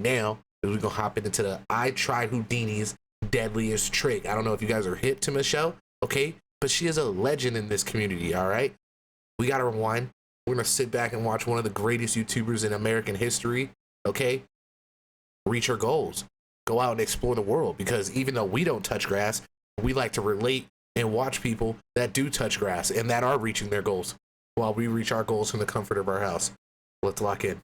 Now, we're going to hop into the I tried Houdini's deadliest trick. I don't know if you guys are hip to Michelle, okay? But she is a legend in this community, all right? We got to rewind. We're going to sit back and watch one of the greatest YouTubers in American history, okay? Reach her goals. Go out and explore the world, because even though we don't touch grass, we like to relate and watch people that do touch grass and that are reaching their goals while we reach our goals from the comfort of our house. Let's lock in.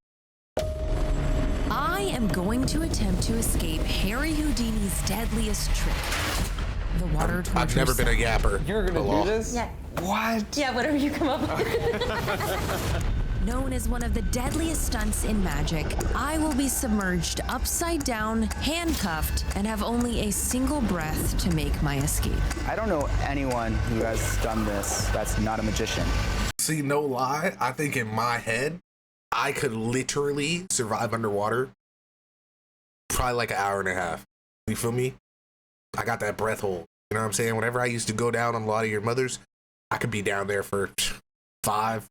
I am going to attempt to escape Harry Houdini's deadliest trick. The water torture. I've never been a yapper. You're gonna do this? Yeah. What? Yeah, whatever you come up with. Known as one of the deadliest stunts in magic, I will be submerged upside down, handcuffed, and have only a single breath to make my escape. I don't know anyone who has done this that's not a magician. See, no lie, I think in my head, I could literally survive underwater probably like an hour and a half. You feel me? I got that breath hold. You know what I'm saying? Whenever I used to go down on a lot of your mothers, I could be down there for 5,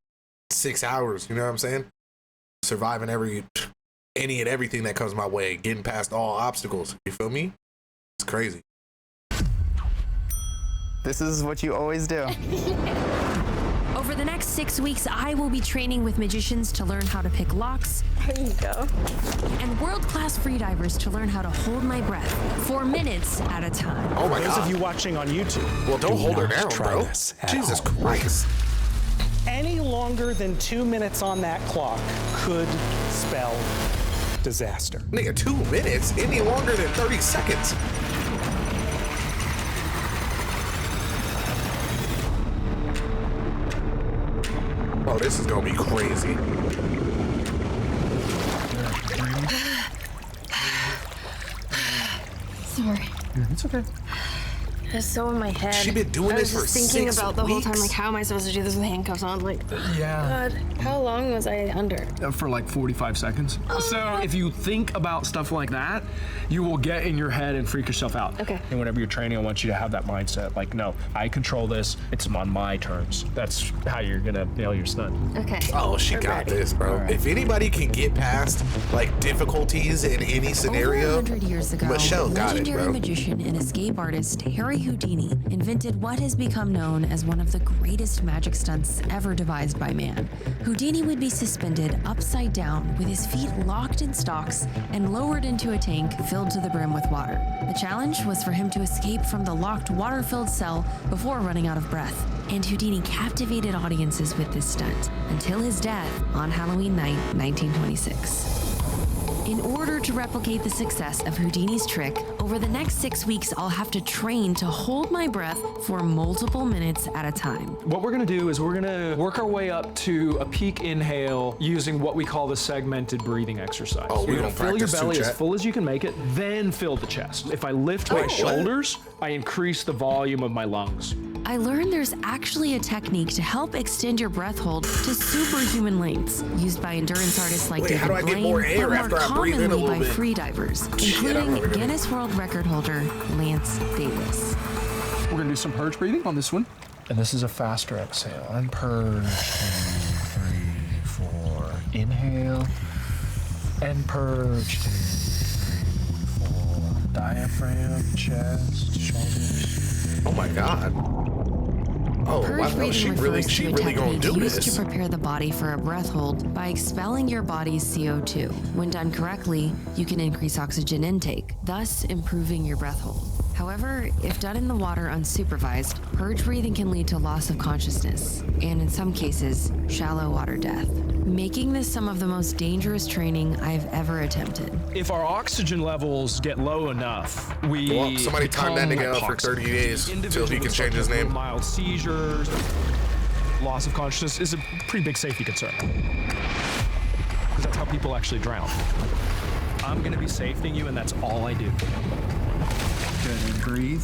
6 hours. You know what I'm saying? Surviving any and everything that comes my way, getting past all obstacles. You feel me? It's crazy. This is what you always do. Over the next 6 weeks, I will be training with magicians to learn how to pick locks. There you go. And world-class freedivers to learn how to hold my breath for minutes at a time. Oh my Those God. of you watching on YouTube, Well, don't hold her down, try bro. this at Jesus home. Christ. any longer than 2 minutes on that clock could spell disaster. Nigga, 2 minutes? Any longer than 30 seconds. Oh, this is gonna be crazy. Sorry. It's okay. It's so in my head. She been doing I was this for just thinking 6 about the whole time, weeks. like, how am I supposed to do this with handcuffs on? Like, Yeah. God, how long was I under? For like 45 seconds. So if you think about stuff like that, you will get in your head and freak yourself out. Okay. And whenever you're training, I want you to have that mindset. Like, no, I control this. It's on my terms. That's how you're gonna nail your stunt. Okay. Oh, she We're got ready. this, bro. Alright. If anybody can get past like difficulties in any Over scenario, 100 years ago, Michelle got it, legendary bro. magician and escape artist Harry Houdini invented what has become known as one of the greatest magic stunts ever devised by man. Houdini would be suspended upside down with his feet locked in stocks and lowered into a tank filled to the brim with water. The challenge was for him to escape from the locked water-filled cell before running out of breath. And Houdini captivated audiences with this stunt until his death on Halloween night, 1926. In order to replicate the success of Houdini's trick, over the next 6 weeks, I'll have to train to hold my breath for multiple minutes at a time. What we're gonna do is we're gonna work our way up to a peak inhale using what we call the segmented breathing exercise. Oh, we You're gonna gonna fill your practice belly too, as chat. full as you can make it, then fill the chest. If I lift my what? shoulders, I increase the volume of my lungs. I learned there's actually a technique to help extend your breath hold to superhuman lengths, used by endurance artists like Wait, David how do I get Blaine, more air but after more I breathe in a commonly little by bit? freedivers, Shit, I'm including over here. Guinness World Record holder Lance Davis. We're gonna do some purge breathing on this one. And this is a faster exhale. And purge, 2, 3, 4. Inhale. And purge, 2, 3, 4. Diaphragm, chest, shoulders. Oh my God. Oh, Purge wow, breathing she refers really to a gonna technique do used this. to prepare the body for a breath hold by expelling your body's CO2. When done correctly, you can increase oxygen intake, thus improving your breath hold. However, if done in the water unsupervised, purge breathing can lead to loss of consciousness, and in some cases, shallow water death, making this some of the most dangerous training I've ever attempted. If our oxygen levels get low enough, we Well, somebody time that become nigga out for 30 days till he Individuals can start change to his have name. Mild seizures, loss of consciousness is a pretty big safety concern. Because that's how people actually drown. I'm gonna be safetying you, and that's all I do. Good, and breathe.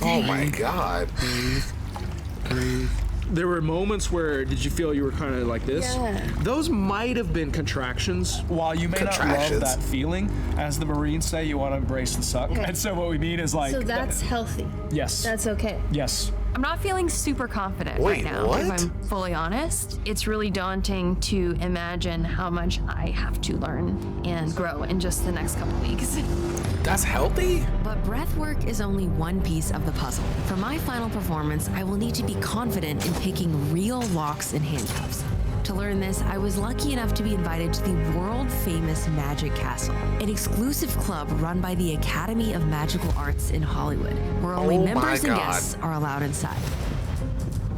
Oh my God. Breathe. There were moments where, did you feel you were kind of like this? Yeah. Those might have been contractions. While you may not love Contractions. that feeling, as the Marines say, you want to embrace the suck. Okay. And so what we mean is like... So that's healthy. Yes. That's okay. Yes. I'm not feeling super confident Wait, right now, what? if I'm fully honest. It's really daunting to imagine how much I have to learn and grow in just the next couple weeks. That's healthy? But breath work is only one piece of the puzzle. For my final performance, I will need to be confident in picking real locks and handcuffs. To learn this, I was lucky enough to be invited to the world-famous Magic Castle, an exclusive club run by the Academy of Magical Arts in Hollywood, where only Oh my members and God. guests are allowed inside.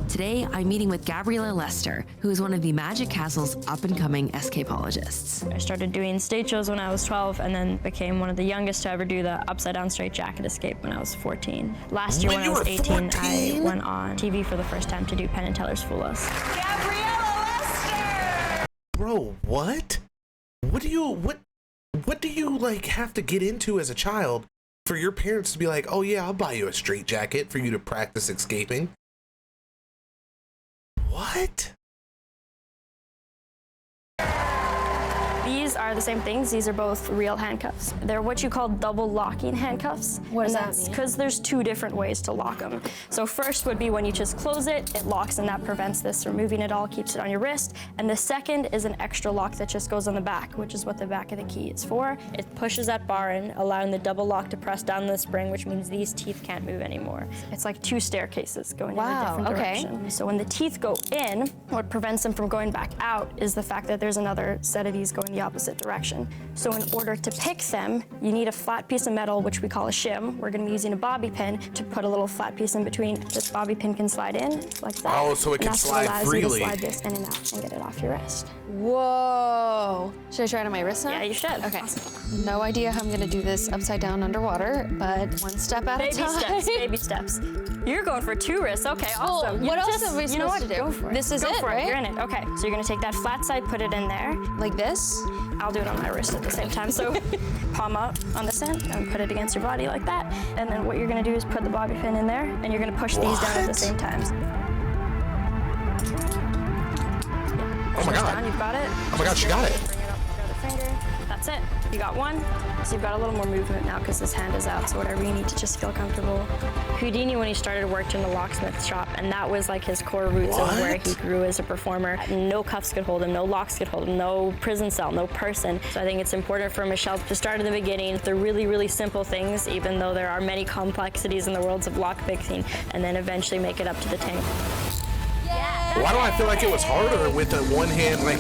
Today, I'm meeting with Gabriella Lester, who is one of the Magic Castle's up-and-coming escapologists. I started doing stage shows when I was 12 and then became one of the youngest to ever do the upside-down straight jacket escape when I was 14. Last year when I was 18, I went on TV for the first time to do Penn and Teller's Fool Us. Bro, what? What do you like have to get into as a child for your parents to be like, oh yeah, I'll buy you a straight jacket for you to practice escaping? What? These are the same things. These are both real handcuffs. They're what you call double locking handcuffs. What does and that that's mean? because there's two different ways to lock them. So first would be when you just close it, it locks and that prevents this from moving at all, keeps it on your wrist. And the second is an extra lock that just goes on the back, which is what the back of the key is for. It pushes that bar in, allowing the double lock to press down the spring, which means these teeth can't move anymore. It's like two staircases going in a Wow, different okay. direction. So when the teeth go in, what prevents them from going back out is the fact that there's another set of these going the opposite direction. So in order to pick them, you need a flat piece of metal, which we call a shim. We're gonna be using a bobby pin to put a little flat piece in between. This bobby pin can slide in like that. Oh, so it and can that's slide what allows freely. You to slide this in and out and get it off your wrist. Whoa. Should I try it on my wrist now? Yeah, you should. Okay. No idea how I'm gonna do this upside down underwater, but one step at a Baby time. steps, baby steps. You're going for two wrists. Okay, awesome. what You else just- are we You know supposed what? to do? Go for it. This is Go it, for right? You're in it. Okay, so you're gonna take that flat side, put it in there. Like this? I'll do it on my wrist at the same time. So palm up on this end and put it against your body like that. And then what you're gonna do is put the bobby pin in there and you're gonna push these down at the What? same time. Oh my Push God. down, you've got it. Oh my God, she got it. Bring it up with your other finger. That's it. You got one. So you've got a little more movement now because this hand is out. So whatever you need to just feel comfortable. Houdini, when he started, worked in the locksmith shop, and that was like his core roots of where What? he grew as a performer. No cuffs could hold him, no locks could hold him, no prison cell, no person. So I think it's important for Michelle to start at the beginning. The really, really simple things, even though there are many complexities in the worlds of lockpicking, and then eventually make it up to the tank. Why do I feel like it was harder with the one hand, like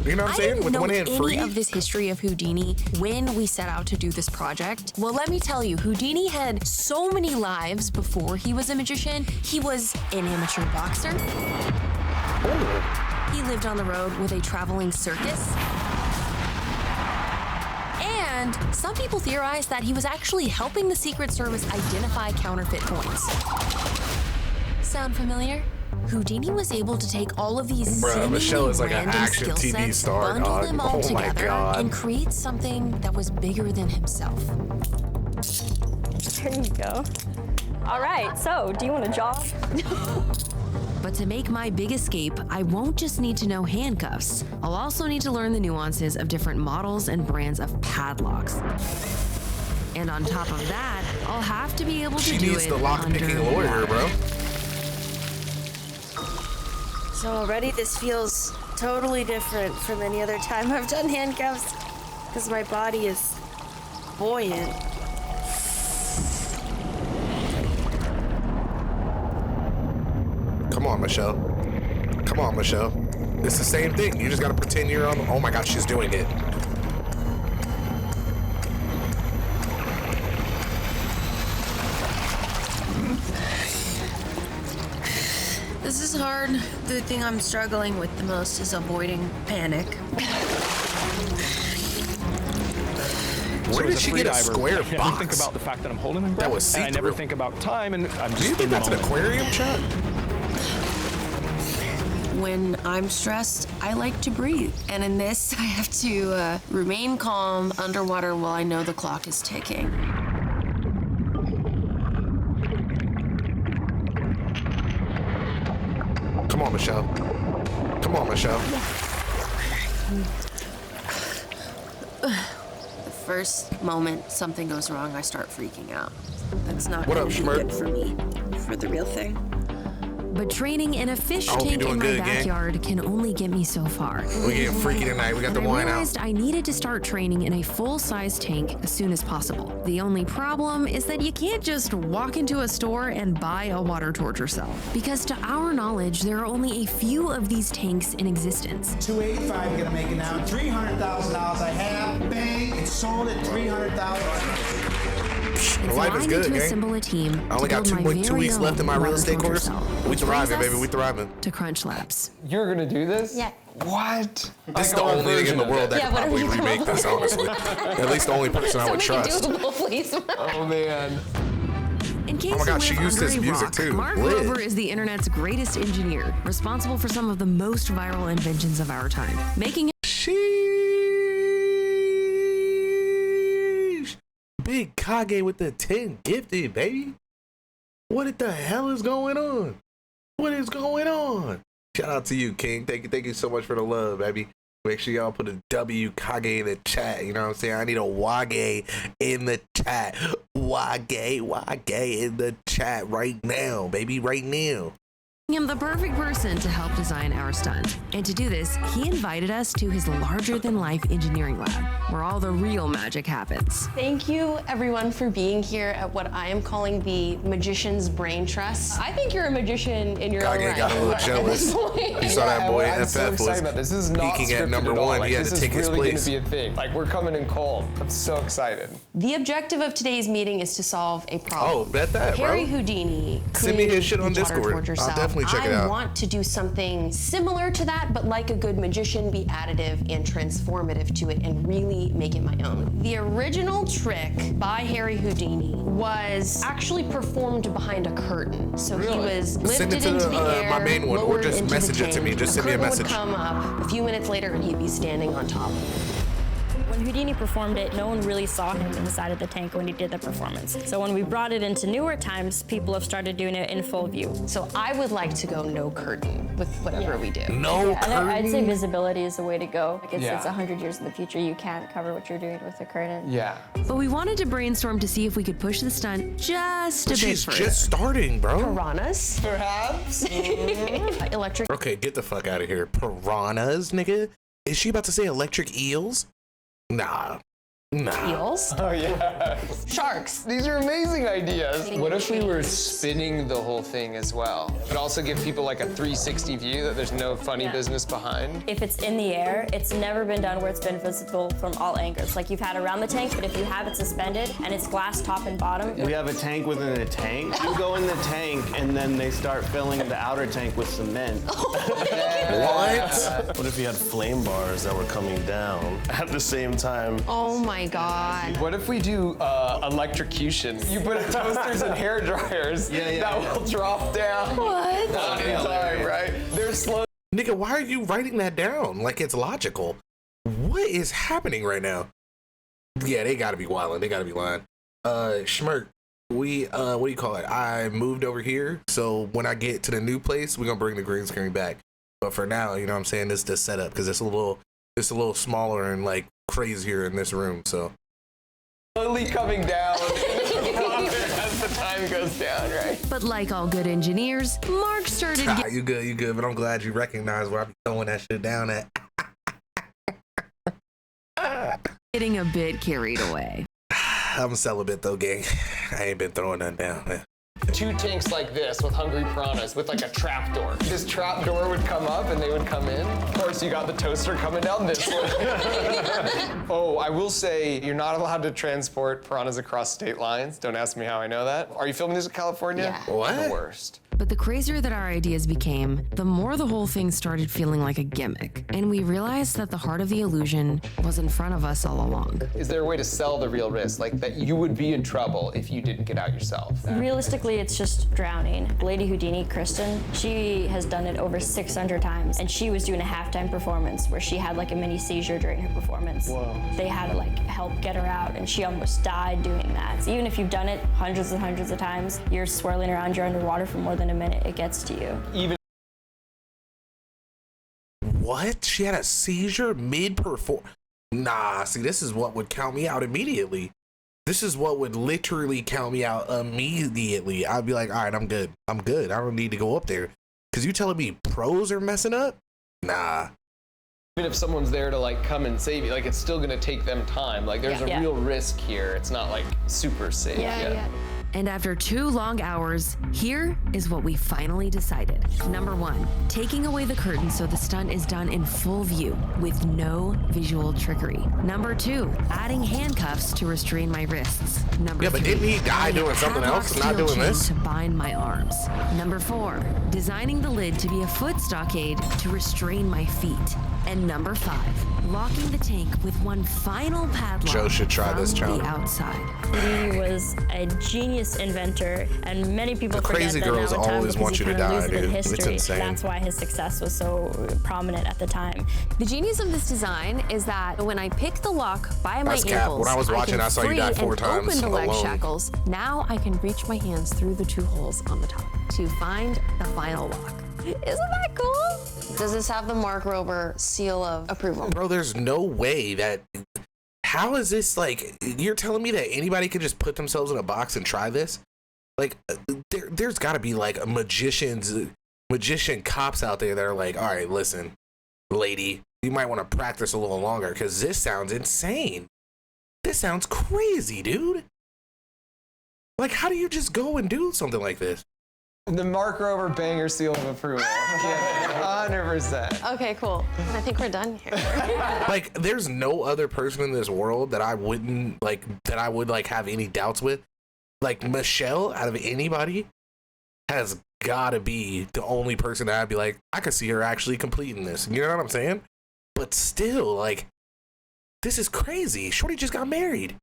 you know what I'm I saying? didn't With know one hand any free? of this history of Houdini when we set out to do this project. Well, let me tell you, Houdini had so many lives before he was a magician. He was an amateur boxer. He lived on the road with a traveling circus. And some people theorize that he was actually helping the Secret Service identify counterfeit coins. Sound familiar? Houdini was able to take all of these Bruh, seemingly Michelle is like an random action skill TV sets, star, bundle dog. them all Oh my together, God. and create something that was bigger than himself. There you go. All right, so do you want to jog? But to make my big escape, I won't just need to know handcuffs. I'll also need to learn the nuances of different models and brands of padlocks. And on top of that, I'll have to be able to She do needs it the lock-picking lawyer, underwater. bro. So already this feels totally different from any other time I've done handcuffs because my body is buoyant. Come on, Michelle. Come on, Michelle. It's the same thing. You just gotta pretend you're on. Oh my God, she's doing it. This is hard. The thing I'm struggling with the most is avoiding panic. Where did as a she get a freediver, square I never box? think about the fact that I'm holding my breath. That was and I never see-through. think about time, and I'm just Do you think in the that's an moment. aquarium shot? When I'm stressed, I like to breathe. And in this, I have to remain calm underwater while I know the clock is ticking. Come on, Michelle. Come on, Michelle. The first moment something goes wrong, I start freaking out. That's not What up, gonna be Schmirk? good for me. for the real thing. But training in a fish hope tank you're in doing my good, gang. backyard can only get me so far. We getting freaky tonight. We got the And I wine out. realized I needed to start training in a full-size tank as soon as possible. The only problem is that you can't just walk into a store and buy a water torture cell. Because to our knowledge, there are only a few of these tanks in existence. 285, you're gonna make it now. $300,000 I have. Bang, it's sold at $300,000. And so Life I is need good, to gang. assemble a team I only to got build my 2.2 very weeks left in my own real water estate torture course. cell, We which thriving, brings baby. We us thriving. to Crunch Labs. You're gonna do this? Yeah. What? This is the only thing in the world that Yeah, could whatever probably you come remake up this, with. honestly. At least the only person I would Make it trust. doable, please. Oh man. In case Oh my God, you she live used under this a music rock, too. Mark Lit. Rober is the internet's greatest engineer, responsible for some of the most viral inventions of our time, making Sheesh. Big Kage with the 10 gifted, baby. What the hell is going on? What is going on? Shout out to you, King. Thank you so much for the love, baby. Make sure y'all put a W Kage in the chat. You know what I'm saying? I need a Wage in the chat. Wage in the chat right now, baby, right now. him the perfect person to help design our stunt. And to do this, he invited us to his larger-than-life engineering lab, where all the real magic happens. Thank you, everyone, for being here at what I am calling the Magician's Brain Trust. I think you're a magician in your own Kage right. got a little jealous. He saw that boy I'm so FF excited was about this. This is not peaking at scripted number at all. one. Like, He had this to take is his really place. gonna be a thing. Like, we're coming in cold. I'm so excited. The objective of today's meeting is to solve a problem. Oh, bet that, bro. Harry Houdini Send me his created shit on the water Discord. torture I'll cell. definitely check it out. I want to do something similar to that, but like a good magician, be additive and transformative to it and really make it my own. The original trick by Harry Houdini was actually performed behind a curtain. So he was Send lifted it to into the, the air, my main one, or lowered just into message the it to me. tank. Just send me a curtain message. would come up a few minutes later and he'd be standing on top. When Houdini performed it, no one really saw him inside of the tank when he did the performance. So when we brought it into newer times, people have started doing it in full view. So I would like to go no curtain with whatever we do. No And curtain. I'd say visibility is the way to go. Like Yeah. it's 100 years in the future, you can't cover what you're doing with a curtain. Yeah. But we wanted to brainstorm to see if we could push the stunt just a bit She's further. just starting, bro. Piranhas? Perhaps. Electric Okay, get the fuck out of here. Piranhas, nigga? Is she about to say electric eels? Nah. eels? Oh yeah. Sharks. These are amazing ideas. What if we were spinning the whole thing as well? But also give people like a 360 view that there's no funny business behind. If it's in the air, it's never been done where it's been visible from all angles. Like you've had around the tank, but if you have it suspended and it's glass top and bottom, We have a tank within a tank. You go in the tank and then they start filling the outer tank with cement. What? What if you had flame bars that were coming down at the same time? Oh my God. What if we do electrocution? You put toasters and hair dryers that will drop down. What? All the time, right? They're slow. Nigga, why are you writing that down like it's logical? What is happening right now? Yeah, they gotta be wilding. They gotta be lying. Schmirk, we, what do you call it? I moved over here, so when I get to the new place, we're gonna bring the green screen back. But for now, you know what I'm saying, this is the setup, because it's a little smaller and like crazier in this room, so. Slowly coming down as the time goes down, right? But like all good engineers, Mark started You good, but I'm glad you recognize where I be throwing that shit down at. getting a bit carried away. I'm celibate though, gang. I ain't been throwing nothing down, man. 2 tanks like this with hungry piranhas with like a trap door. This trap door would come up and they would come in. Of course, you got the toaster coming down this way. Oh, I will say you're not allowed to transport piranhas across state lines. Don't ask me how I know that. Are you filming this in California? Yeah. What? The worst. But the crazier that our ideas became, the more the whole thing started feeling like a gimmick. And we realized that the heart of the illusion was in front of us all along. Is there a way to sell the real risk? Like that you would be in trouble if you didn't get out yourself? realistically, it's just drowning. Lady Houdini, Kristen, she has done it over 600 times, and she was doing a halftime performance where she had like a mini seizure during her performance. Whoa. They had to like help get her out, and she almost died doing that. So even if you've done it hundreds and hundreds of times, you're swirling around, you're underwater for more than a minute, it gets to you. Even What? She had a seizure mid-perform? Nah, see, this is what would count me out immediately. This is what would literally count me out immediately. I'd be like, all right, I'm good. I'm good. I don't need to go up there. Because you telling me pros are messing up? Nah. Even if someone's there to like come and save you, like it's still gonna take them time. Like there's a real risk here. It's not like super safe yet. And after 2 long hours, here is what we finally decided. Number 1, taking away the curtain so the stunt is done in full view with no visual trickery. Number 2, adding handcuffs to restrain my wrists. Number 3, but didn't he die doing something else, not doing this? To bind my arms. Number 4, designing the lid to be a foot stockade to restrain my feet. And number 5, locking the tank with one final padlock. Joe should try this, from the outside. Houdini was a genius inventor, and many people forget crazy that now girls in time always because want you you to kind of die, lose it in dude. It's history. insane. That's why his success was so prominent at the time. The genius of this design is that when I pick the lock by my That's cap. ankles, When I was watching, I saw you die 4 times open the leg alone. shackles. Now I can reach my hands through the 2 holes on the top to find the final lock. Isn't that cool? Does this have the Mark Rober seal of approval? Bro, there's no way that. How is this like? You're telling me that anybody could just put themselves in a box and try this? Like, there's got to be like a magician cops out there that are like, all right, listen, lady, you might want to practice a little longer because this sounds insane. This sounds crazy, dude. Like, how do you just go and do something like this? The Mark Rober banger seal of approval. 100%. Okay, cool. I think we're done here. Like, there's no other person in this world that I wouldn't like, that I would like have any doubts with. Like, Michelle, out of anybody, has gotta be the only person that I'd be like, I could see her actually completing this. You know what I'm saying? But still, like, this is crazy. Shorty just got married.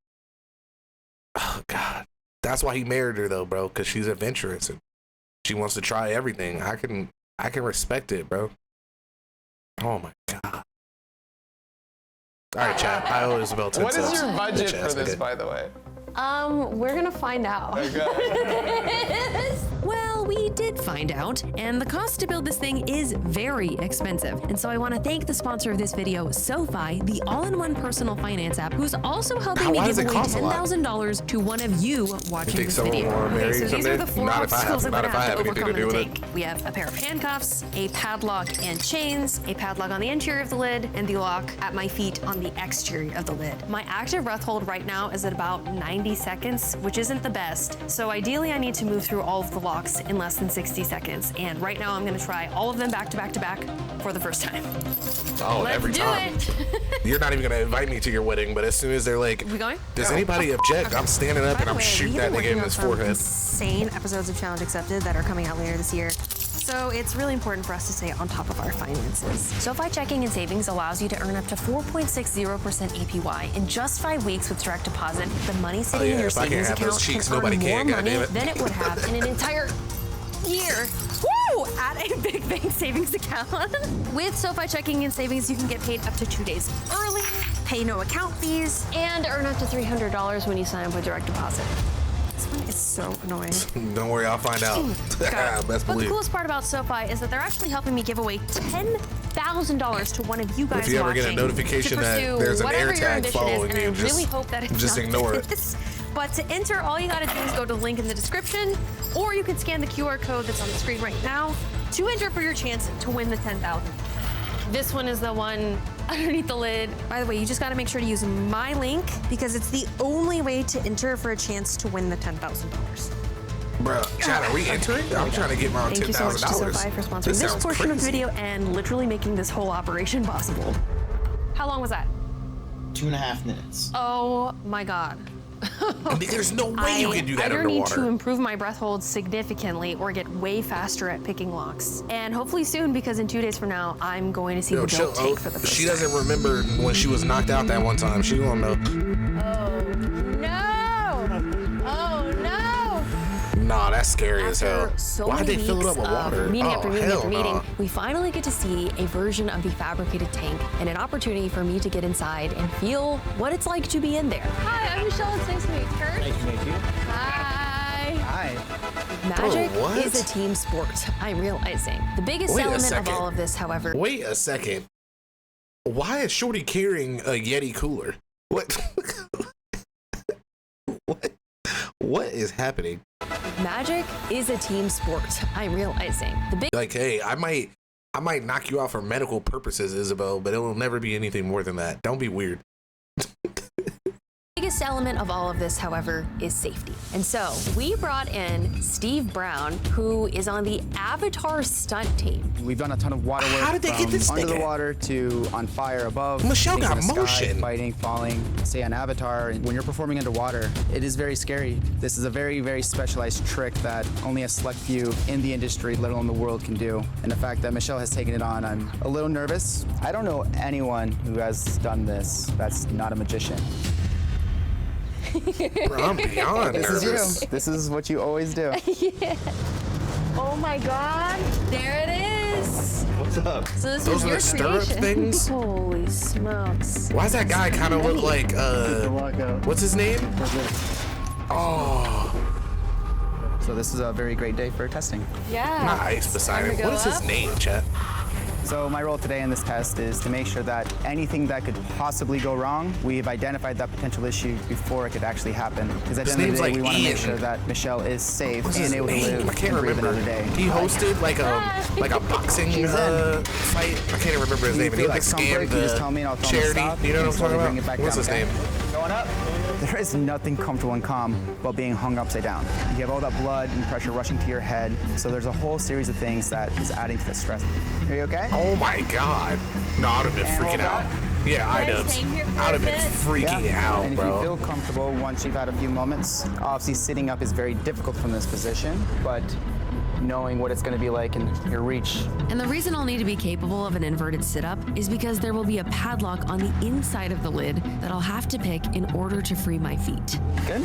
Oh God, that's why he married her though, bro, because she's adventurous and she wants to try everything. I can respect it, bro. Oh my God. All right, chat. I owe Isabel 10 What is cents. your budget for this, by the way? We're gonna find out. Well, we did find out, and the cost to build this thing is very expensive. And so I want to thank the sponsor of this video, SoFi, the all-in-one personal finance app, who's also helping me give away $10,000 to one of you watching this video. Okay, so these are the 4 obstacles I'm gonna have to overcome in the tank. We have a pair of handcuffs, a padlock and chains, a padlock on the interior of the lid, and the lock at my feet on the exterior of the lid. My active breath hold right now is at about 90 seconds, which isn't the best. So ideally I need to move through all of the locks in less than 60 seconds. And right now I'm gonna try all of them back to back to back for the first time. Oh, Let's every do time. it. You're not even gonna invite me to your wedding, but as soon as they're like, We going? does anybody object? Okay. I'm standing up By and the I'm way, shooting we've that been nigga in working on his some forehead. insane episodes of Challenge Accepted that are coming out later this year. So it's really important for us to stay on top of our finances. SoFi Checking and Savings allows you to earn up to 4.60% APY in just 5 weeks with direct deposit. The money sitting in your if I can't savings have those account cheeks, can nobody earn more can, money goddammit. than it would have in an entire year. Woo! At a big bank savings account. With SoFi Checking and Savings, you can get paid up to 2 days early, pay no account fees, And earn up to $300 when you sign up with direct deposit. This one is so annoying. Don't worry, I'll find out. Best But the believe. coolest part about SoFi is that they're actually helping me give away $10,000 to one of you guys If you ever get a watching notification to that pursue there's an whatever air your tag ambition following is, and you, I really just- hope that it's just not ignore it. this. But to enter, all you gotta do is go to the link in the description, or you can scan the QR code that's on the screen right now to enter for your chance to win the $10,000. This one is the one underneath the lid. By the way, you just gotta make sure to use my link because it's the only way to enter for a chance to win the $10,000. Bro, chat, are we entering? I'm trying to get my own Thank you so much to $10,000. SoFi for sponsoring this sounds portion of the crazy. video and literally making this whole operation possible. How long was that? 2.5 minutes. Oh my God. There's no way you can do that either need underwater. to improve my breath hold significantly or get way faster at picking locks. And hopefully soon, because in 2 days from now, I'm going to see the dope take for the first she time. doesn't remember when she was knocked out that one time. She won't know. No! Oh no! Nah, that's scary as hell. After so Why'd they many fill it up weeks with of water? Meeting Oh, after meeting hell after meeting, nah. we finally get to see a version of the fabricated tank and an opportunity for me to get inside and feel what it's like to be in there. Hi, I'm Michelle. It's nice to meet you. Kurt. Nice to meet you. Hi. Hi. Magic Bro, what? is a team sport, I'm realizing. The biggest Wait a element of second. all of this, however, Wait a second. Why is Shorty carrying a Yeti cooler? What? What is happening? Magic is a team sport, I'm realizing. Like, hey, I might knock you out for medical purposes, Isabel, but it will never be anything more than that. Don't be weird. The biggest element of all of this, however, is safety. And so we brought in Steve Brown, who is on the Avatar stunt team. We've done a ton of water work. How did they get this under nigga? the water to on fire above. Michelle things in got the sky, motion. fighting, falling. Say on Avatar, when you're performing underwater, it is very scary. This is a very, very specialized trick that only a select few in the industry, let alone the world, can do. And the fact that Michelle has taken it on, I'm a little nervous. I don't know anyone who has done this that's not a magician. Bro, I'm beyond This nervous. is you. This is what you always do. Yeah. Oh my God. There it is. What's up? So this Those was are your the stirrup creation. things? Holy smokes. Why does that guy kind of look like, what's his name? Oh, So this is a very great day for testing. Yeah. not Ice beside him. Time to What is go his up. name, chat? So my role today in this test is to make sure that anything that could possibly go wrong, we've identified that potential issue before it could actually happen. Because at the His end of name's the day, like we want to Ian. make sure that Michelle is safe What's and his able to name? live I can't and breathe remember. another day. He hosted like a boxing fight. I can't even remember his When you name. And he feel like discomfort, scammed you just tell me and I'll the tell him to charity. stop, You know and what I'm slowly talking bring it about? back What's down, his okay? name? Going up. There is nothing comfortable and calm about being hung upside down. You have all that blood and pressure rushing to your head, so there's a whole series of things that is adding to the stress. Are you okay? Oh my God. No, I'd have been And freaking hold out. that. Yeah, I'd Guys, hang here have. for I'd a have been bit. freaking out, And if bro. you feel comfortable once you've had a few moments, obviously sitting up is very difficult from this position, but knowing what it's going to be like in your reach. And the reason I'll need to be capable of an inverted sit-up is because there will be a padlock on the inside of the lid that I'll have to pick in order to free my feet. Good?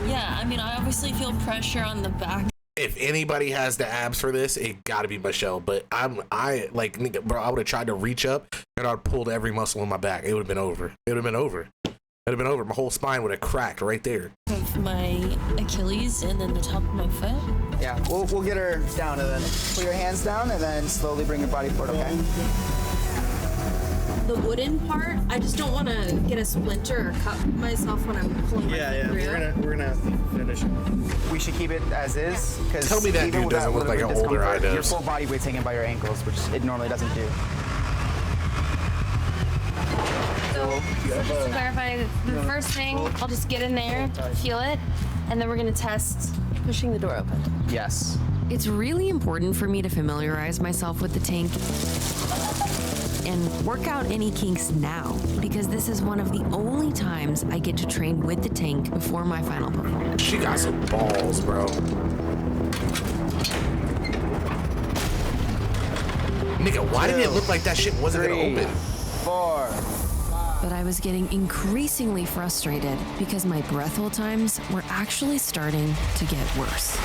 Yeah, I mean, I obviously feel pressure on the back. If anybody has the abs for this, it gotta be Michelle. But I like, nigga, bro, I would have tried to reach up and I'd pulled every muscle in my back. It would have been over. It would have been over. It would have been over. My whole spine would have cracked right there. Of my Achilles and then the top of my foot. Yeah, we'll get her down and then put your hands down and then slowly bring your body forward, okay? The wooden part, I just don't want to get a splinter or cut myself when I'm pulling my feet through. We're gonna finish it. We should keep it as is, because Tell me that dude doesn't look like an older eye Your does. full body weight's hanging by your ankles, which it normally doesn't do. So just to clarify, the first thing, I'll just get in there, feel it, and then we're gonna test pushing the door open. Yes. It's really important for me to familiarize myself with the tank and work out any kinks now, because this is one of the only times I get to train with the tank before my final performance. She got some balls, bro. Nigga, why did it look like that shit wasn't gonna open? 4. But I was getting increasingly frustrated because my breath hold times were actually starting to get worse.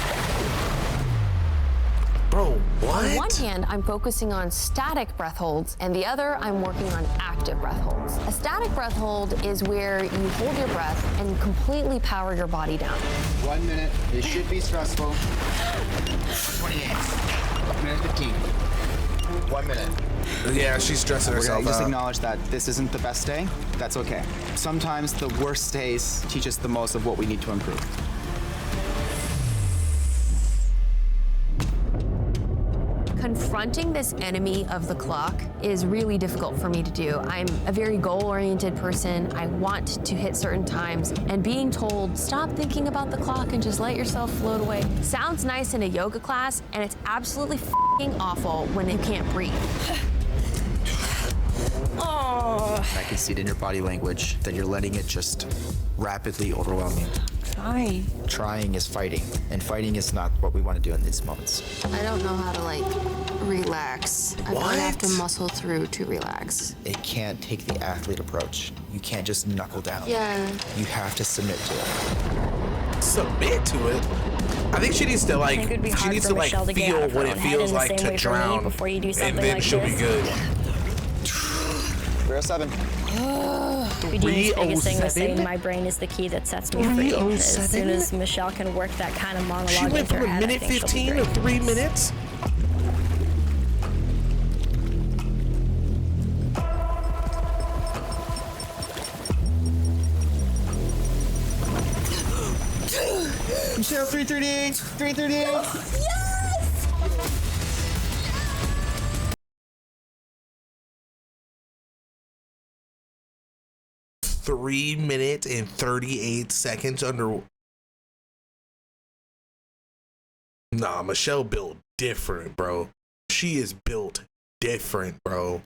Bro, what? On one hand, I'm focusing on static breath holds, and the other, I'm working on active breath holds. A static breath hold is where you hold your breath and completely power your body down. 1 minute. It should be stressful. 28. Minute 15. 1 minute. Yeah, she's stressing We're herself gonna just out. acknowledge that this isn't the best day. That's okay. Sometimes the worst days teach us the most of what we need to improve. Confronting this enemy of the clock is really difficult for me to do. I'm a very goal-oriented person. I want to hit certain times, and being told, stop thinking about the clock and just let yourself float away, sounds nice in a yoga class, and it's absolutely f***ing awful when you can't breathe. Oh, I can see it in your body language that you're letting it just rapidly overwhelm you. try. Trying is fighting, and fighting is not what we want to do in these moments. I don't know how to like relax. I really have to muscle through to relax. It can't take the athlete approach. You can't just knuckle down. Yeah. You have to submit to it. Submit to it? I think she needs to like, I think it'd be she hard needs for to like Michelle to get out feel of her what own it head feels in the like same to way for me drown, before you do and something then like she'll this. be good. 307. Houdini's biggest thing was 307? saying my brain is the key that sets me free. As soon as Michelle can work that kind of monologue She went into her from a head, I minute think she'll be 15 to great. 3 minutes? Michelle, 338. 338. Yes! 3 minutes and 38 seconds under. Nah, Michelle built different, bro. She is built different, bro.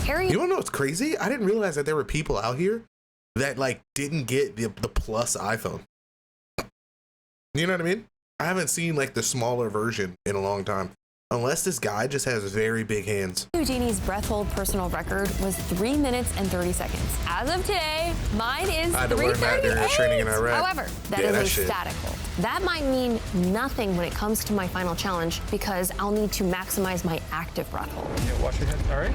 Harry, You wanna know what's crazy? I didn't realize that there were people out here that like didn't get the plus iPhone. You know what I mean? I haven't seen like the smaller version in a long time. Unless this guy just has very big hands. Houdini's breath hold personal record was 3 minutes and 30 seconds. As of today, mine is I had to learn that during the training in 3:38. Iraq. However, that Yeah, is that a shit. static hold. That might mean nothing when it comes to my final challenge because I'll need to maximize my active breath hold. Yeah, wash your hands. All right.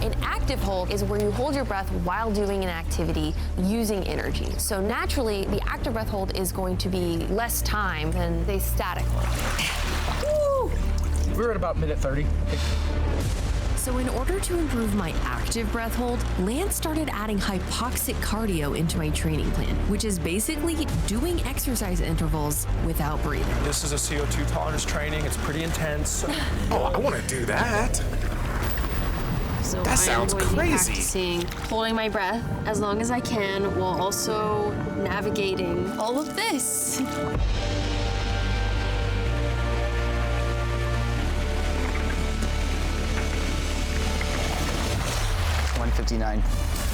An active hold is where you hold your breath while doing an activity using energy. So naturally, the active breath hold is going to be less time than the static hold. Woo! We're at about minute 30. So in order to improve my active breath hold, Lance started adding hypoxic cardio into my training plan, which is basically doing exercise intervals without breathing. This is a CO2 tolerance training. It's pretty intense. Oh, I want to do that. So That sounds I am going to be crazy. practicing holding my breath as long as I can while also navigating all of this.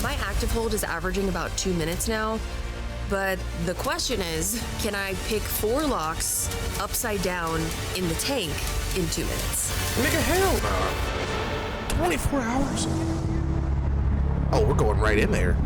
My active hold is averaging about 2 minutes now, but the question is, can I pick 4 locks upside down in the tank in 2 minutes? Nigga, hell no. 24 hours? Oh, we're going right in there.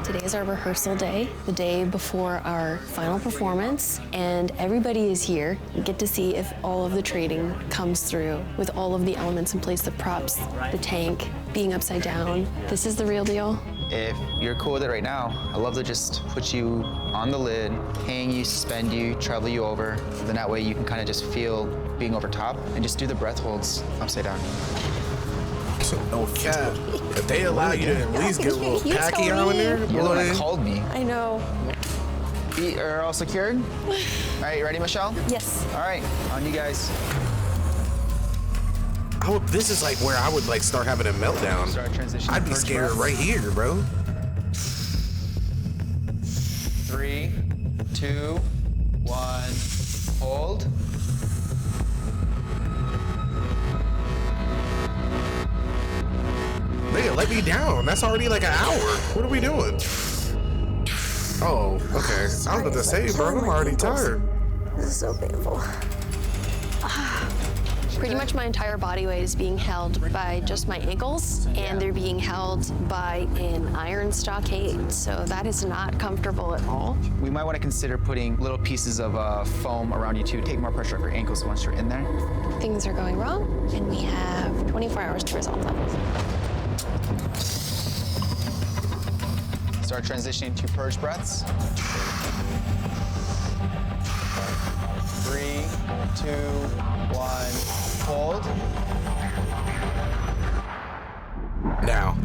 Today is our rehearsal day, the day before our final performance, and everybody is here. We get to see if all of the training comes through with all of the elements in place, the props, the tank, being upside down. This is the real deal. If you're cool with it right now, I'd love to just put you on the lid, hang you, suspend you, travel you over. Then that way you can kind of just feel being over top and just do the breath holds upside down. No cap. If they allow you to at least get a little You packy told on me. there, You're the one that boy. called me. I know. Feet are all secured? All right, you ready, Michelle? Yes. All right, on you guys. This is like where I would like start having a meltdown. Start transitioning. I'd be first scared breath. right here, bro. 3, 2, 1, hold. Nigga, let me down. That's already like an hour. What are we doing? Oh, okay. I was about to say, bro, I'm already tired. This is so painful. Pretty much my entire body weight is being held by just my ankles, and they're being held by an iron stockade, so that is not comfortable at all. We might want to consider putting little pieces of foam around you to take more pressure off your ankles once you're in there. Things are going wrong, and we have 24 hours to resolve them. Start transitioning to purge breaths. 3, 2, 1, hold. Now.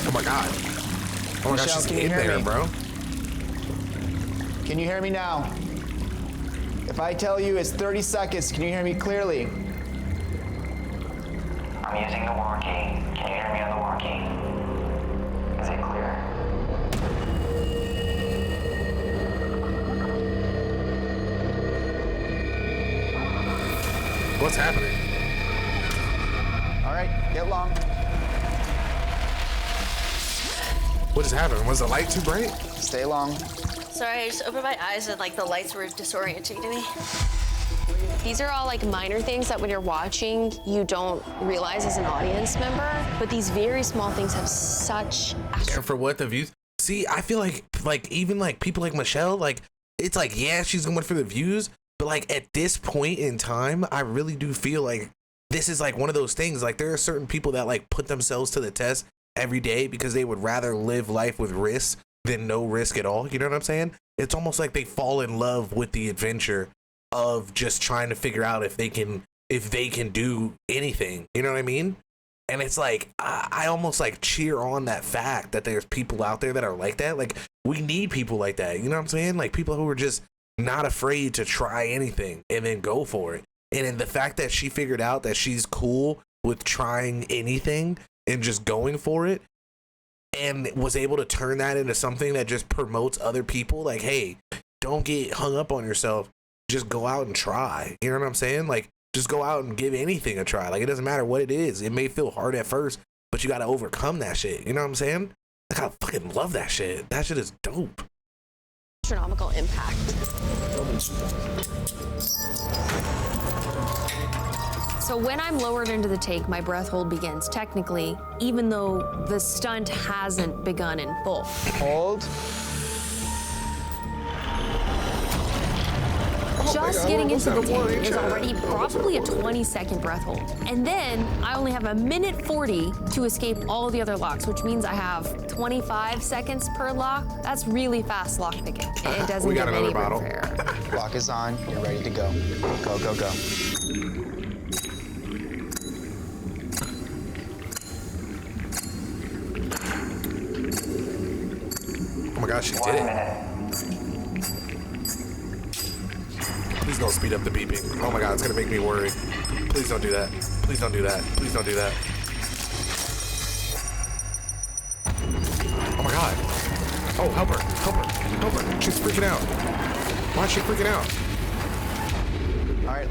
Oh my god. Oh my Michelle, gosh, she's can you in hear there, me? bro. Can you hear me now? If I tell you it's 30 seconds, can you hear me clearly? I'm using the walkie. Can you hear me on the walkie? Is it clear? What's happening? All right, get long. What just happened? Was the light too bright? Stay long. Sorry, I just opened my eyes and like the lights were disorienting to me. These are all like minor things that when you're watching, you don't realize as an audience member, but these very small things have such And for what the views? See, I feel like even like people like Michelle, like it's like, yeah, she's going for the views, but like at this point in time, I really do feel like this is like one of those things. Like there are certain people that like put themselves to the test every day because they would rather live life with risk than no risk at all. You know what I'm saying? It's almost like they fall in love with the adventure of just trying to figure out if they can do anything. You know what I mean? And it's like, I almost like cheer on that fact that there's people out there that are like that. Like, we need people like that. You know what I'm saying? Like, people who are just not afraid to try anything and then go for it. And then the fact that she figured out that she's cool with trying anything and just going for it, and was able to turn that into something that just promotes other people. Like, hey, don't get hung up on yourself. Just go out and try. You know what I'm saying? Like, just go out and give anything a try. Like, it doesn't matter what it is. It may feel hard at first, but you got to overcome that shit. You know what I'm saying? Like, I fucking love that shit. That shit is dope. Astronomical impact. So when I'm lowered into the tank, my breath hold begins, technically, even though the stunt hasn't begun in full. Hold. Just getting into the tank is already probably a 20-second breath hold. And then I only have 1:40 to escape all the other locks, which means I have 25 seconds per lock. That's really fast lock picking. It doesn't give any room for error. Lock is on. You're ready to go. Go, go, go. Oh my gosh, she did it. Please don't speed up the beeping. Oh my god, it's gonna make me worry. Please don't do that. Please don't do that. Please don't do that. Oh my god. Oh, help her. Help her. Help her. She's freaking out. Why is she freaking out? All right.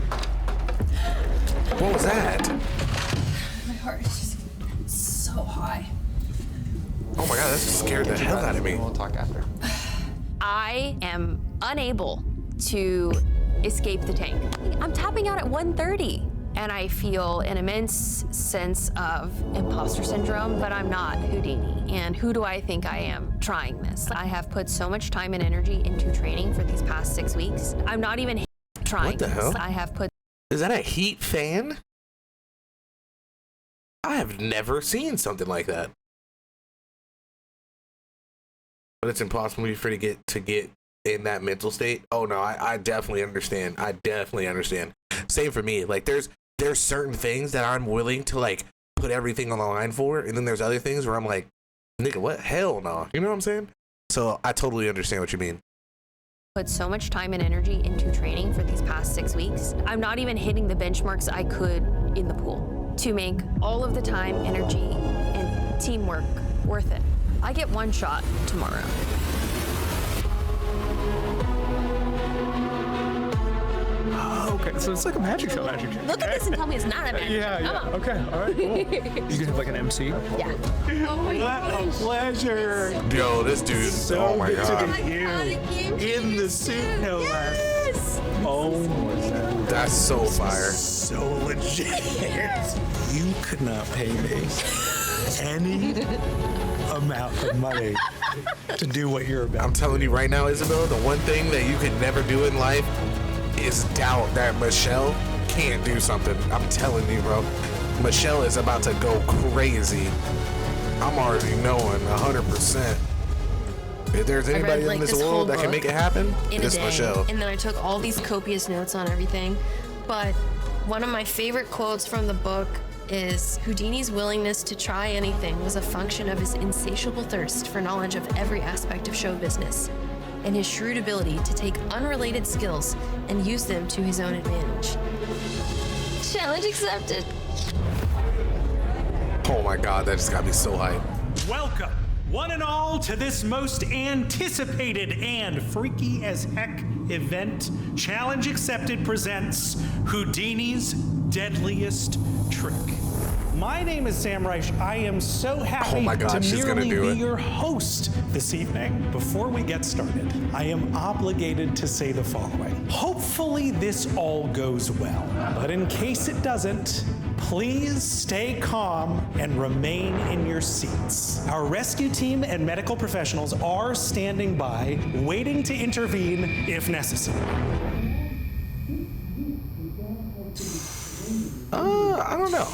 What was that? My heart is just so high. Oh my god, that scared the hell out of me. We'll talk after. I am unable to escape the tank. I'm tapping out at 1:30, and I feel an immense sense of imposter syndrome, but I'm not Houdini. And who do I think I am trying this? I have put so much time and energy into training for these past 6 weeks. I'm not even trying. What the hell? I have put. Is that a heat fan? I have never seen something like that. But it's impossible for you to get in that mental state. Oh no, I definitely understand. I definitely understand. Same for me. Like, there's certain things that I'm willing to like put everything on the line for, and then there's other things where I'm like, nigga, what? Hell no. You know what I'm saying? So I totally understand what you mean. Put so much time and energy into training for these past 6 weeks. I'm not even hitting the benchmarks I could in the pool to make all of the time, energy, and teamwork worth it. I get one shot tomorrow. Okay, so it's like a magic show. Look at this and tell me it's not a magic show. Come on. Okay, all right, cool. You can have like an MC? Yeah. Oh my What a pleasure. Yo, this dude. So oh my good god. to meet you. In the suit, no less. Oh, That's so fire. so legit. You could not pay me any amount of money to do what you're about. I'm telling you right now, Isabel, the one thing that you could never do in life is doubt that Michelle can't do something. I'm telling you, bro. Michelle is about to go crazy. I'm already knowing 100%. If there's anybody in this world that can make it happen, it's Michelle. And then I took all these copious notes on everything. But one of my favorite quotes from the book is Houdini's willingness to try anything was a function of his insatiable thirst for knowledge of every aspect of show business, and his shrewd ability to take unrelated skills and use them to his own advantage. Challenge accepted. Oh my god, that just got me so hyped. Welcome, one and all, to this most anticipated and freaky as heck event. Challenge Accepted presents Houdini's Deadliest Trick. My name is Sam Reich. I am so happy to merely be your host this evening. Before we get started, I am obligated to say the following. Hopefully this all goes well, but in case it doesn't, please stay calm and remain in your seats. Our rescue team and medical professionals are standing by, waiting to intervene if necessary. I don't know.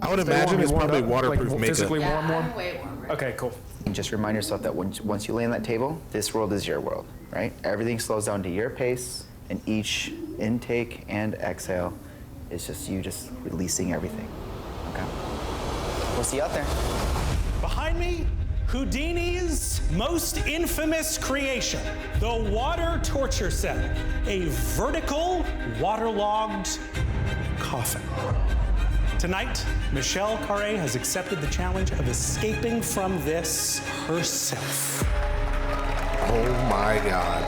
I would imagine it's probably waterproof makeup. Physically warm? Way warmer. Okay, cool. And just remind yourself that once you lay on that table, this world is your world, right? Everything slows down to your pace, And each intake and exhale is just you just releasing everything. Okay? We'll see you out there. Behind me, Houdini's most infamous creation, the water torture cell, a vertical, waterlogged coffin. Tonight, Michelle Carre has accepted the challenge of escaping from this herself. Oh my God.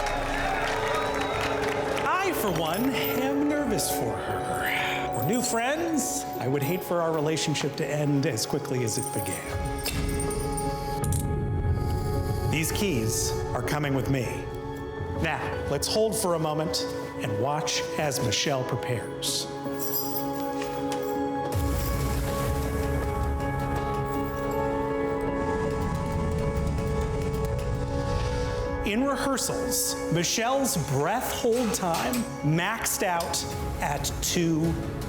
I, for one, am nervous for her. We're new friends. I would hate for our relationship to end as quickly as it began. These keys are coming with me. Now, let's hold for a moment and watch as Michelle prepares. In rehearsals, Michelle's breath hold time maxed out at 2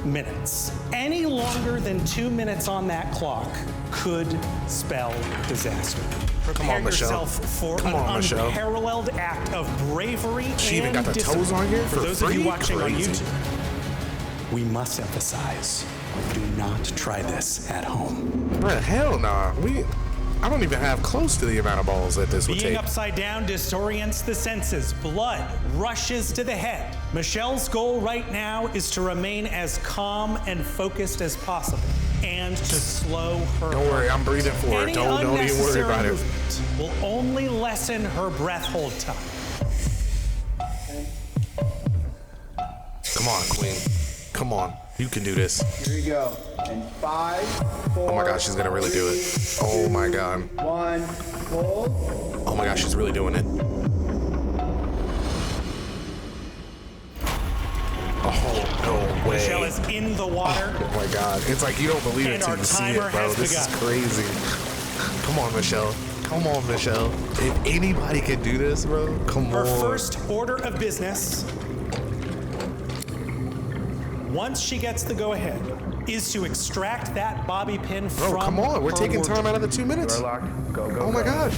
minutes. Any longer than 2 minutes on that clock could spell disaster. Prepare Michelle. yourself for Come on, an Michelle. unparalleled act of bravery She even and got the discipline. toes on here For for those of you free? watching on Crazy. YouTube, we must emphasize, do not try this at home. Man, hell nah. I don't even have close to the amount of balls that this would Being take. upside down disorients the senses. Blood rushes to the head. Michelle's goal right now is to remain as calm and focused as possible and to slow her. Don't worry, I'm breathing for her. Any Don't even worry unnecessary about it. movement will only lessen her breath hold time. Come on, Queen. Come on. You can do this. Here we go. And 5, 4. Oh my God, she's gonna really do it. Oh my God. 1, hold. Oh my God, she's really doing it. Oh, no way. Michelle is in the water. Oh my God. It's like you don't believe it And until our you see it, timer bro. has This is begun. crazy. Come on, Michelle. Come on, Michelle. If anybody can do this, bro, come Her on. first order of business, once she gets the go-ahead, is to extract that bobby pin Bro, from come on. We're her taking time wardrobe. out of the 2 minutes. Door lock. Go, go, Oh my go. God.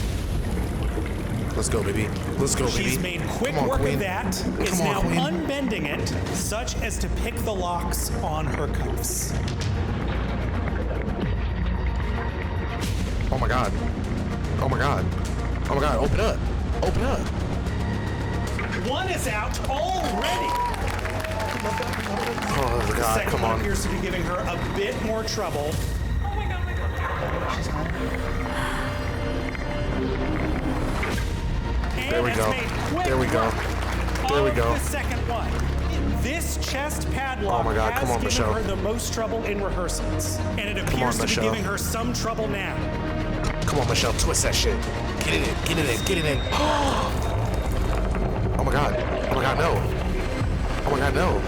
Let's go, baby. Let's go, baby. She's made quick Come on, work Queen. of that, is Come on, now Queen. unbending it, such as to pick the locks on her cuffs. Oh my God. Oh my God. Oh my God. Open up. Open up. One is out already. Oh The God. second Come one on. appears to be giving her a bit more trouble. There we And go. has made quick There we go. work There we of go. The second one. This chest padlock Oh my God, has come on, given Michelle. her the most trouble in rehearsals, and it on, appears to be Michelle. giving her some trouble now. Come on, Michelle. Twist that shit. Get it in. Get it in. Get it in. Oh my God. Oh my God, no. Oh my God, no.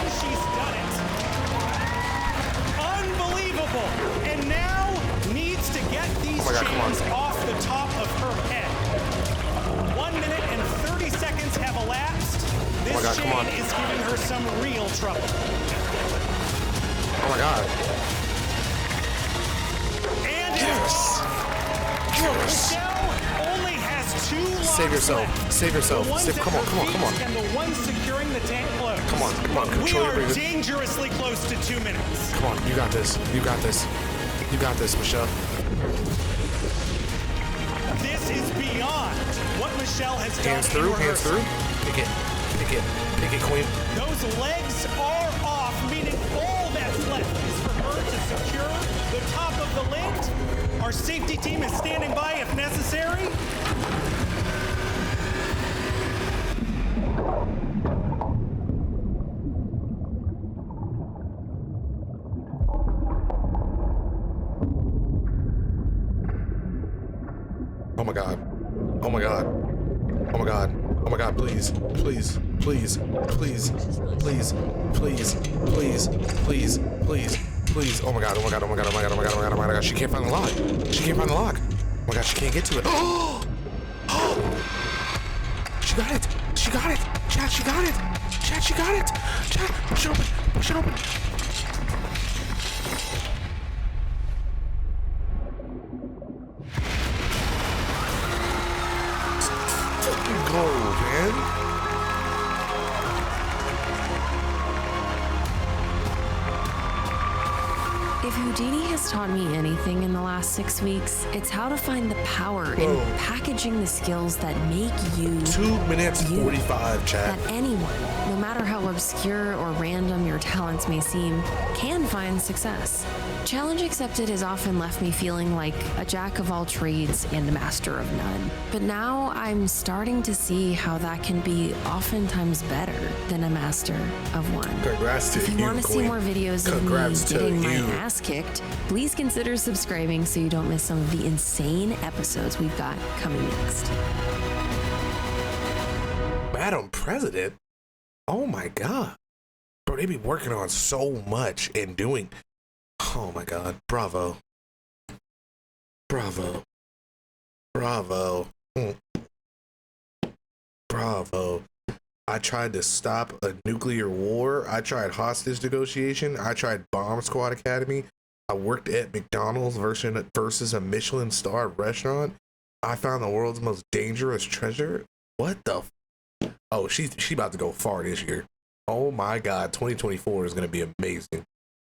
And she's done it. Unbelievable. And now needs to get these Oh my God, come on. chains off the top of her head. 1 minute and 30 seconds have elapsed. This Oh my God, come chain on. is giving her some real trouble. Oh my God. And Yes. Yes. Michelle only has 2 locks Save yourself. left. Save yourself. The ones Save- at come on, her come on, come feet on. And the ones securing the tank close. Come on, come on. We Control your are breathing. dangerously close to 2 minutes. Come on. You got this. You got this. You got this, Michelle. This is beyond what Michelle has done Hands in through. Hands rehearsal. through. Pick it. Pick it. Pick it, Queen. Those legs are off, meaning all that's left is for her to secure the top of the lid. Our safety team is standing by if necessary. Oh my God. Oh my God. Oh my God. Oh my God. Please. Please. Please. Please. Please. Please. Please. Please. Please. Please. Oh my God. Oh my God. Oh my God. Oh my God. Oh my God. Oh my God. Oh my God. She can't find the lock. She can't find the lock. Oh my God. She can't get to it. Oh! She got it. She got it. Chat, she got it. Chat, she got it. Chat, push it open. Push it open. Go, man. If Houdini has taught me anything in the last 6 weeks, it's how to find the power in packaging the skills that make you 2 minutes 45, chat. That anyone, no matter how obscure or random your talents may seem, can find success. Challenge Accepted has often left me feeling like a jack of all trades and a master of none. But now I'm starting to see how that can be oftentimes better than a master of one. Congrats to If you want to see Queen. more videos of Congrats me getting to my you. ass kicked, please consider subscribing so you don't miss some of the insane episodes we've got coming next. Madam President? Oh my God. Bro, they be working on so much and doing. Oh my God. Bravo. Bravo. Bravo. Bravo. I tried to stop a nuclear war. I tried hostage negotiation. I tried Bomb Squad Academy. I worked at McDonald's versus a Michelin star restaurant. I found the world's most dangerous treasure. What the? Oh, she about to go far this year. Oh my God, 2024 is gonna be amazing.